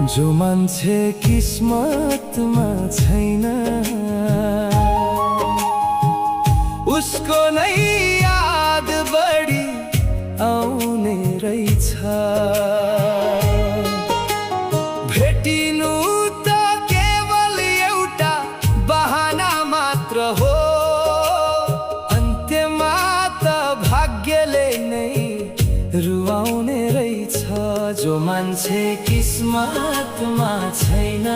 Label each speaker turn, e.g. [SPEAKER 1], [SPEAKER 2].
[SPEAKER 1] जो मान्छे किस्मतमा छैन उसको नै याद बढी आउने रहेछ। भेटिनु त केवल एउटा बहाना मात्र हो, अन्त्यमा त भाग्यले नै रुवाउने रहेछ। जो मान्छे किस्मतमा छैन